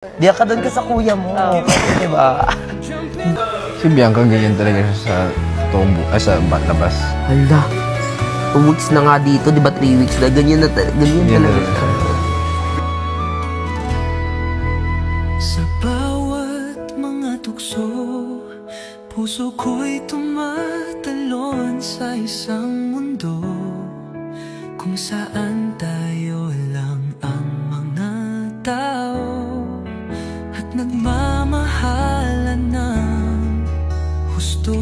Diyan ka doon ka sa kuya mo. Diba? Si Bianca ganyan talaga siya sa tombo, sa labas. Hala. 2 weeks na nga dito, di ba 3 weeks na? Ganyan na ganyan talaga. Sa bawat mga tukso, puso ko'y tumatalon sa isang mundo kung saan tayo lang ang mga tao at nagmamahalan ng husto.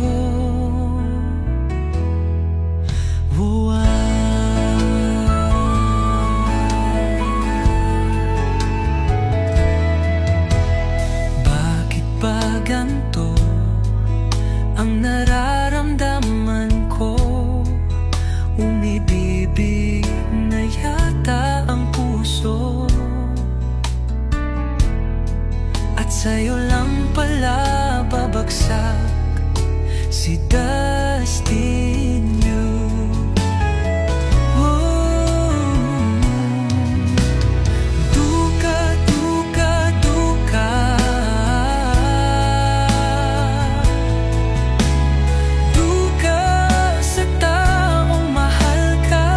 Bakit ba ganito ang nararamdaman ko? Umibibig na yata ang puso, at sa'yo lang pala babagsak si Dustin Yu. Duka, duka, duka. Duka sa taong mahal ka.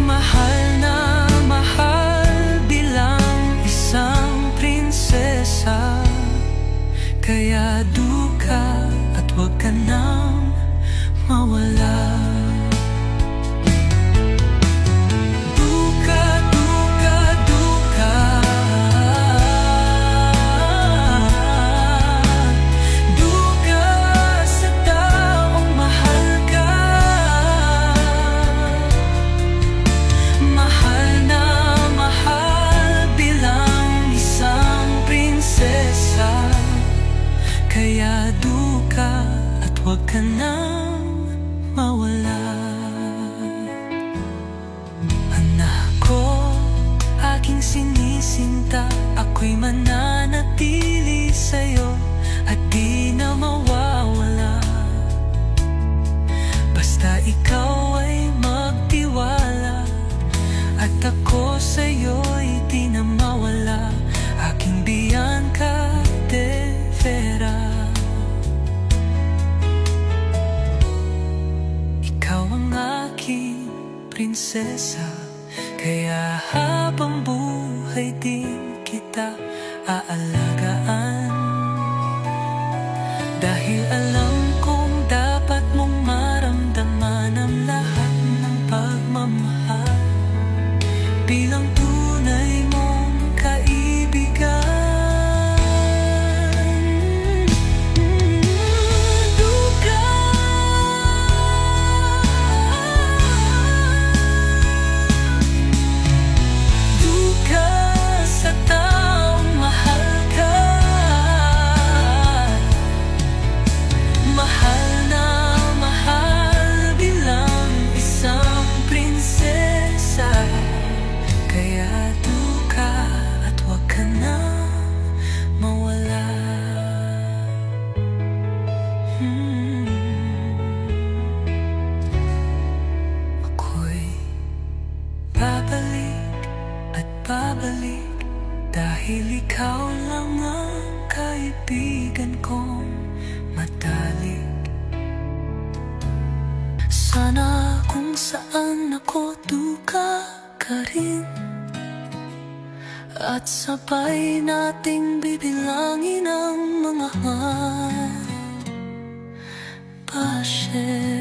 Mahal na mahal bilang isang prinsesa. Kaya duka at huwag ka nang mawala. Duka, duka, duka. Duka sa taong mahal ka. Mahal na mahal bilang isang prinsesa. Kaya duka at huwag ka nang mawala. Anak ko, aking sinisinta, ako'y mananatili sa'yo at di na mawawala. Basta ikaw ay magtiwala at ako sa'yo'y di na mawala. Aking Bianca de Vera. Ikaw ang aking prinsesa, kaya habang buhay din kita aalagaan. Dahil alam kong dapat mong maramdaman ang lahat ng pagmamahal bilang tunay mong kaibigan. Ako'y babalik at babalik dahil ikaw lang ang kaibigan kong matalik. Sana kung saan ako duka ka rin, at sabay nating bibilangin ang mga passion.